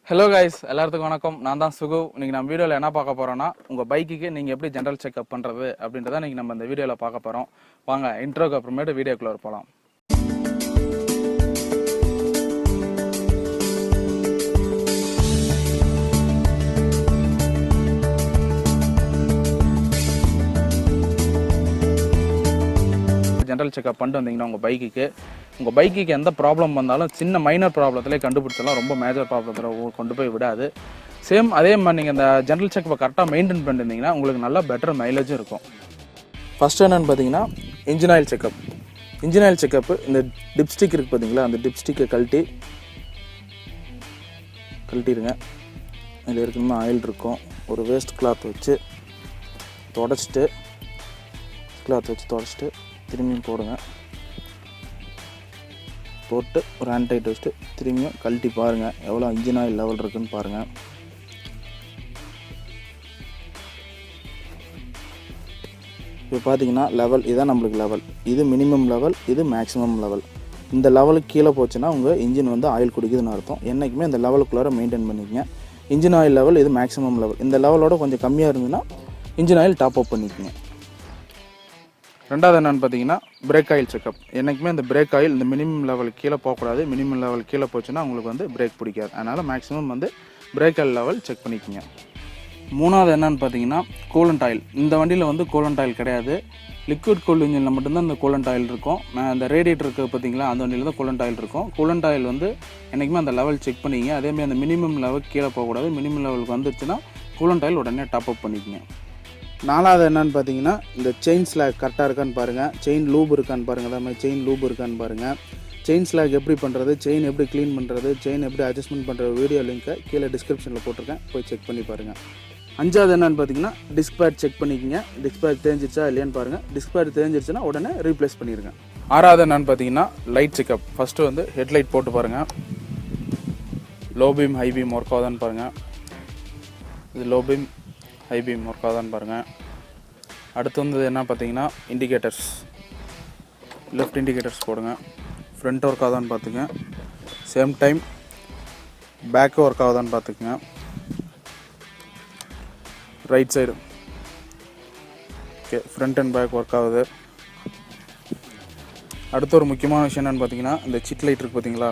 Hello guys, எல்லாத்துக்கும் வணக்கம். நான் தான் சுகு. இன்னைக்கு நம்ம வீடியோல என்ன பார்க்க போறோம்னா உங்க பைக்குக்கு நீங்க எப்படி ஜெனரல் செக்அப் பண்றது அப்படின்றத இன்னைக்கு நம்ம இந்த வீடியோல பார்க்க போறோம். வாங்க இன்ட்ரோக்கு அப்புறமேட்டு வீடியோக்குள்ள போலாம். ஜெனரல் செக்அப் பண்ணிட்டு வந்தீங்கன்னா உங்கள் பைக்குக்கு எந்த ப்ராப்ளம் வந்தாலும் சின்ன மைனர் ப்ராப்ளத்திலே கண்டுபிடிச்சலாம், ரொம்ப மேஜர் ப்ராப்ளத்தில் கொண்டு போய் விடாது. சேம் அதே மாதிரி நீங்கள் இந்த ஜெனரல் செக்கப்பை கரெக்டாக மெயின்டைன் பண்ணியிருந்தீங்கன்னா உங்களுக்கு நல்லா பெட்டர் மைலேஜும் இருக்கும். ஃபஸ்ட்டு என்னென்னு பார்த்தீங்கன்னா engine oil checkup. Engine oil checkup இந்த டிப்ஸ்டிக் இருக்குது பார்த்தீங்களா, அந்த டிப்ஸ்டிக்கை கழட்டிடுங்க. இதில் இருக்கணுமா ஆயில் இருக்கும். ஒரு வேஸ்ட் கிளாத் வச்சு தொடச்சிட்டு திரும்பியும் போடுங்க. போட்டு ஒரு ஹேண்ட் டைட் வச்சுட்டு திரும்பியும் கழட்டி பாருங்கள் எவ்வளோ இன்ஜின் ஆயில் லெவல் இருக்குதுன்னு பாருங்கள். இப்போ பார்த்தீங்கன்னா லெவல் இதான் நம்மளுக்கு லெவல். இது மினிமம் லெவல், இது மேக்ஸிமம் லெவல். இந்த லெவலுக்கு கீழே போச்சுன்னா உங்கள் இன்ஜின் வந்து ஆயில் குடிக்குதுன்னு அர்த்தம். என்றைக்குமே இந்த லெவலுக்குள்ளார மெயின்டைன் பண்ணிக்கங்க. இன்ஜின் ஆயில் லெவல் இது மேக்ஸிமம் லெவல். இந்த லெவலோட கொஞ்சம் கம்மியாக இருந்ததுன்னா இன்ஜின் ஆயில் டாப் அப் பண்ணிக்கங்க. ரெண்டாவது என்னென்னு பார்த்தீங்கன்னா பிரேக் ஆயில் செக்கப். என்றைக்குமே இந்த பிரேக் ஆயில் இந்த மினிமம் லெவலுக்கு கீழே போகக்கூடாது. மினிமம் லெவல் கீழே போச்சுன்னா உங்களுக்கு வந்து பிரேக் பிடிக்காது. அதனால் மேக்ஸிமம் வந்து பிரேக் ஆயில் லெவல் செக் பண்ணிக்கோங்க. மூணாவது என்னென்னு பார்த்தீங்கன்னா கூலண்ட் ஆயில். இந்த வண்டியில் வந்து கூலண்ட் ஆயில் கிடையாது. லிக்விட் கூல் இன்ஜினில் மட்டும்தான் இந்த கூலண்ட் ஆயில் இருக்கும். அந்த ரேடியேட்டர் இருக்குது பார்த்தீங்களா, அந்த வண்டியில் தான் கூலண்ட் ஆயில் இருக்கும். கூலண்ட் ஆயில் வந்து என்றைக்குமே அந்த லெவல் செக் பண்ணிங்க. அதேமாதிரி அந்த மினிமம் லெவல் கீழே போகக்கூடாது. மினிமம் லெவலுக்கு வந்துச்சுன்னா கூலண்ட் ஆயில் உடனே டாப் அப் பண்ணிக்கோங்க. நாலாவது என்னென்னு பார்த்தீங்கன்னா இந்த செயின் ஸ்லாக் கரெக்டாக இருக்கான்னு பாருங்கள். செயின் லூப் இருக்கான்னு பாருங்கள். அதே மாதிரி செயின் லூப் இருக்கான்னு பாருங்கள். செயின் ஸ்லாக் எப்படி பண்ணுறது, செயின் எப்படி க்ளீன் பண்ணுறது, செயின் எப்படி அட்ஜஸ்ட்மெண்ட் பண்ணுற வீடியோ லிங்க்கை கீழே டிஸ்கிரிப்ஷனில் போட்டிருக்கேன், போய் செக் பண்ணி பாருங்கள். அஞ்சாவது என்னென்னு பார்த்தீங்கன்னா டிஸ்க் பேட் செக் பண்ணிக்கோங்க. டிஸ்க் பேட் தேஞ்சிருச்சா இல்லையான்னு பாருங்கள். டிஸ்க் பேட் தேஞ்சிருச்சுன்னா உடனே ரீப்ளேஸ் பண்ணிடுங்க. ஆறாவது என்னென்னு பார்த்தீங்கன்னா லைட் செக்கப். ஃபஸ்ட்டு வந்து ஹெட்லைட் போட்டு பாருங்கள். Low beam high beam work ஆகுதான்னு பாருங்கள். இது low beam high beam work ஆகுதான்னு பாருங்கள். அடுத்து வந்து என்ன பார்த்தீங்கன்னா இண்டிகேட்டர்ஸ். லெஃப்ட் இண்டிகேட்டர்ஸ் போடுங்க. ஃப்ரண்ட் ஒர்க் ஆகுதான்னு பார்த்துங்க. சேம் டைம் பேக்கு ஒர்க் ஆகுதான்னு பார்த்துக்குங்க. Right side okay, front and back work ஆகுது. அடுத்து ஒரு முக்கியமான விஷயம் என்னென்னு பார்த்தீங்கன்னா இந்த சிட் லைட் இருக்குது பார்த்தீங்களா,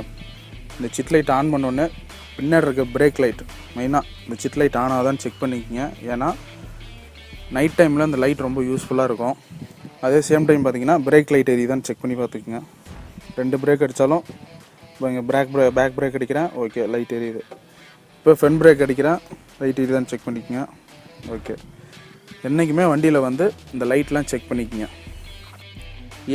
இந்த சிட் லைட் ஆன் பண்ணோடனே பின்னாடி இருக்க பிரேக் லைட் மெயினாக இந்த சிட் லைட் ஆன் ஆகுதான்னு செக் பண்ணிக்கோங்க. ஏன்னா நைட் டைமில் இந்த லைட் ரொம்ப யூஸ்ஃபுல்லாக இருக்கும். அதே சேம் டைம் பார்த்தீங்கன்னா பிரேக் லைட் எரியுதான்னு செக் பண்ணி பார்த்துக்குங்க. 2 பிரேக் அடித்தாலும் இப்போ இங்கே பேக் பிரேக் அடிக்கிறேன், ஓகே லைட் எரியுது. இப்போ ஃப்ரண்ட் பிரேக் அடிக்கிறேன், லைட் எரியுதான்னு செக் பண்ணிக்கோங்க. ஓகே, என்றைக்குமே வண்டியில் வந்து இந்த லைட்லாம் செக் பண்ணிக்கோங்க.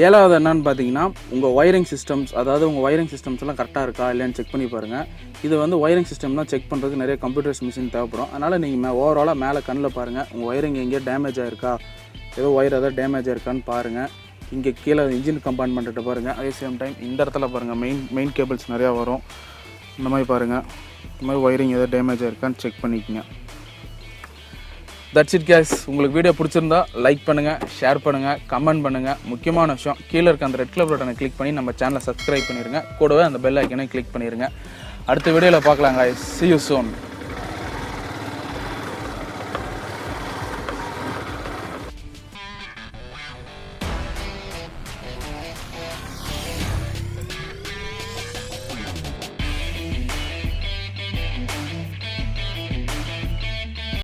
ஏழாவது என்னன்னு பார்த்தீங்கன்னா உங்கள் ஒயரிங் சிஸ்டம்ஸ், அதாவது உங்கள் ஒயரிங் சிஸ்டம்ஸ் எல்லாம் கரெக்டாக இருக்கா இல்லையான்னு செக் பண்ணி பாருங்கள். இது வந்து ஒயரிங் சிஸ்டம்லாம் செக் பண்ணுறதுக்கு நிறைய கம்ப்யூட்டர்ஸ் மிஷின் தேவைப்படும். அதனால் நீங்கள் ஓவராலாக மேலே கண்ணில் பாருங்கள், உங்கள் ஒயரிங் எங்கேயோ டேமேஜ் ஆகிருக்கா, ஏதோ ஒயர் ஏதாவது டேமேஜ் ஆகிருக்கான்னு பாருங்கள். இங்கே கீழே இன்ஜின் கம்பார்ட்மெண்ட்டை பாருங்கள். அதே சேம் டைம் இந்த இடத்துல பாருங்கள், மெயின் கேபிள்ஸ் நிறையா வரும். இந்த மாதிரி பாருங்கள், இந்த மாதிரி ஒயரிங் ஏதாவது டேமேஜ் ஆகிருக்கான்னு செக் பண்ணிக்கோங்க. That's it guys. உங்களுக்கு வீடியோ பிடிச்சிருந்தா லைக் பண்ணுங்கள், ஷேர் பண்ணுங்கள், கமெண்ட் பண்ணுங்கள். முக்கியமான விஷயம் கீழே இருக்க அந்த ரெட் கலர் பட்டனை கிளிக் பண்ணி நம்ம சேனலை சப்ஸ்கிரைப் பண்ணிடுங்க. கூடவே அந்த பெல் ஐக்கனை கிளிக் பண்ணிடுங்க. அடுத்த வீடியோவில் பார்க்கலாம் guys. See you soon.